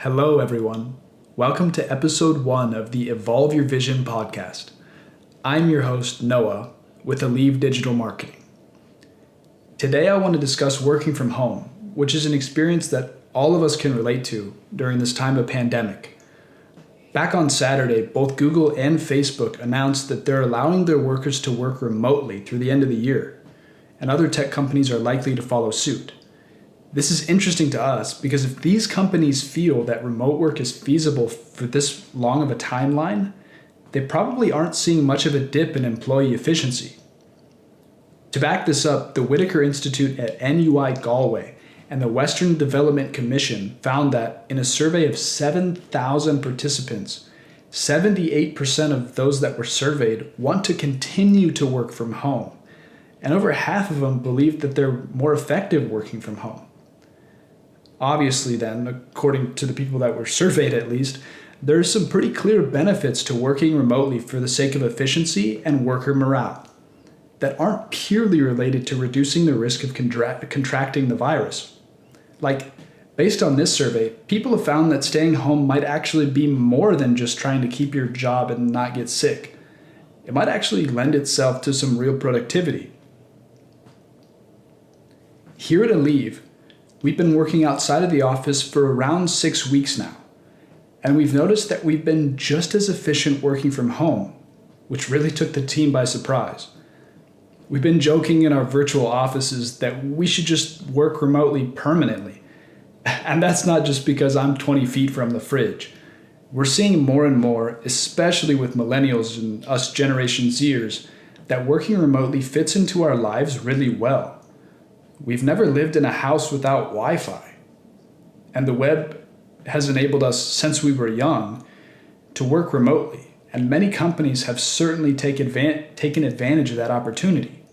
Hello, everyone. Welcome to episode 1 of the Evolve Your Vision podcast. I'm your host, Noah, with Aelieve Digital Marketing. Today, I want to discuss working from home, which is an experience that all of us can relate to during this time of pandemic. Back on Saturday, both Google and Facebook announced that they're allowing their workers to work remotely through the end of the year, and other tech companies are likely to follow suit. This is interesting to us because if these companies feel that remote work is feasible for this long of a timeline, they probably aren't seeing much of a dip in employee efficiency. To back this up, the Whitaker Institute at NUI Galway and the Western Development Commission found that in a survey of 7,000 participants, 78% of those that were surveyed want to continue to work from home, and over half of them believe that they're more effective working from home. Obviously then, according to the people that were surveyed at least, there are some pretty clear benefits to working remotely for the sake of efficiency and worker morale that aren't purely related to reducing the risk of contracting the virus. Like, based on this survey, people have found that staying home might actually be more than just trying to keep your job and not get sick. It might actually lend itself to some real productivity. Here at Aelieve, we've been working outside of the office for around 6 weeks now, and we've noticed that we've been just as efficient working from home, which really took the team by surprise. We've been joking in our virtual offices that we should just work remotely permanently. And that's not just because I'm 20 feet from the fridge. We're seeing more and more, especially with millennials and us Generation Zers, that working remotely fits into our lives really well. We've never lived in a house without Wi-Fi, and the web has enabled us since we were young to work remotely, and many companies have certainly taken advantage of that opportunity.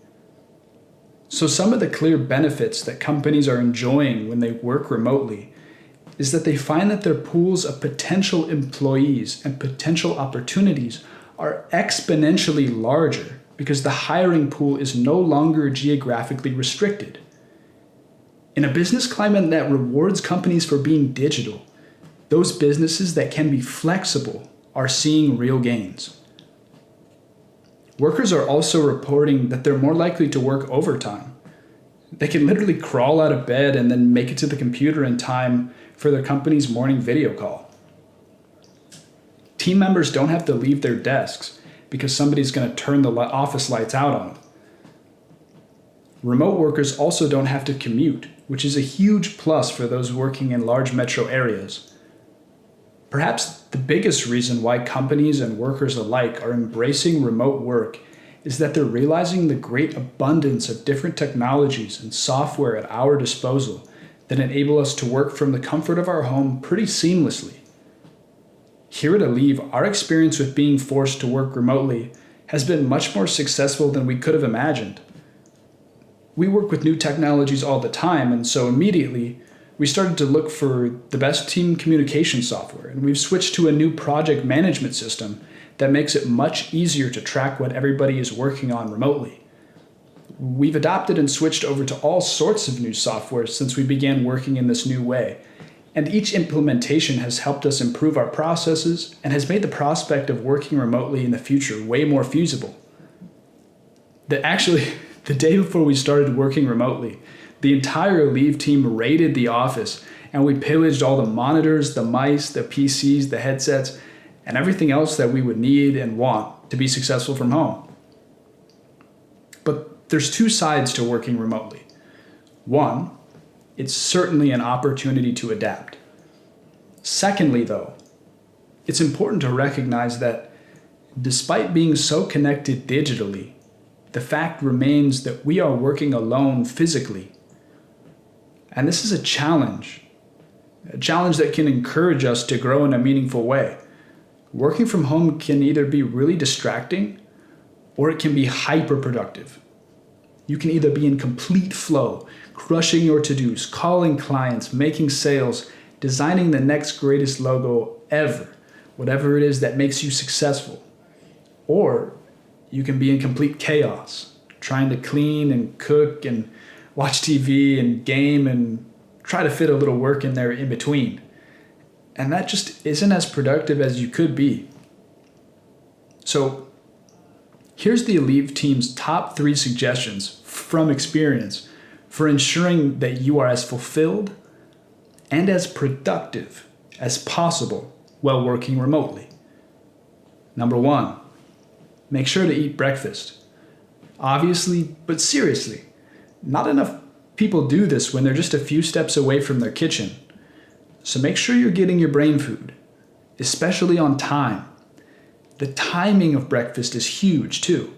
So some of the clear benefits that companies are enjoying when they work remotely is that they find that their pools of potential employees and potential opportunities are exponentially larger because the hiring pool is no longer geographically restricted. In a business climate that rewards companies for being digital, those businesses that can be flexible are seeing real gains. Workers are also reporting that they're more likely to work overtime. They can literally crawl out of bed and then make it to the computer in time for their company's morning video call. Team members don't have to leave their desks because somebody's going to turn the office lights out on them. Remote workers also don't have to commute, which is a huge plus for those working in large metro areas. Perhaps the biggest reason why companies and workers alike are embracing remote work is that they're realizing the great abundance of different technologies and software at our disposal that enable us to work from the comfort of our home pretty seamlessly. Here at Aelieve, our experience with being forced to work remotely has been much more successful than we could have imagined. We work with new technologies all the time, and so immediately we started to look for the best team communication software, and we've switched to a new project management system that makes it much easier to track what everybody is working on remotely. We've adopted and switched over to all sorts of new software since we began working in this new way, and each implementation has helped us improve our processes and has made the prospect of working remotely in the future way more feasible. The day before we started working remotely, the entire Aelieve team raided the office and we pillaged all the monitors, the mice, the PCs, the headsets, and everything else that we would need and want to be successful from home. But there's two sides to working remotely. One, it's certainly an opportunity to adapt. Secondly, though, it's important to recognize that despite being so connected digitally, the fact remains that we are working alone physically. And this is a challenge that can encourage us to grow in a meaningful way. Working from home can either be really distracting or it can be hyper-productive. You can either be in complete flow, crushing your to-dos, calling clients, making sales, designing the next greatest logo ever, whatever it is that makes you successful. Or you can be in complete chaos, trying to clean and cook and watch TV and game and try to fit a little work in there in between. and that just isn't as productive as you could be. So here's the Aelieve team's top 3 suggestions from experience for ensuring that you are as fulfilled and as productive as possible while working remotely. Number 1, make sure to eat breakfast. Obviously, but seriously, not enough people do this when they're just a few steps away from their kitchen. So make sure you're getting your brain food, especially on time. The timing of breakfast is huge too.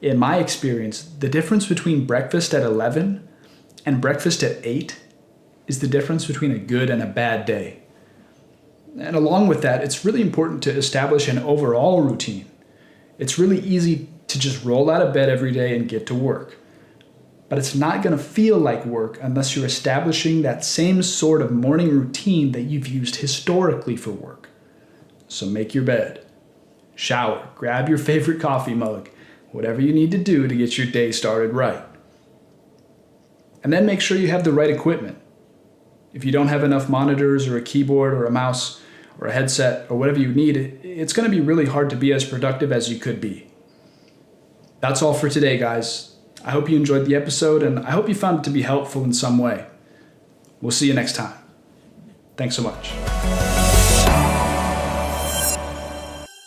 In my experience, the difference between breakfast at 11 and breakfast at 8 is the difference between a good and a bad day. And along with that, it's really important to establish an overall routine. It's really easy to just roll out of bed every day and get to work. But it's not going to feel like work unless you're establishing that same sort of morning routine that you've used historically for work. So make your bed, shower, grab your favorite coffee mug, whatever you need to do to get your day started right. And then make sure you have the right equipment. If you don't have enough monitors or a keyboard or a mouse or a headset or whatever you need, it's going to be really hard to be as productive as you could be. That's all for today, guys. I hope you enjoyed the episode, and I hope you found it to be helpful in some way. We'll see you next time. Thanks so much.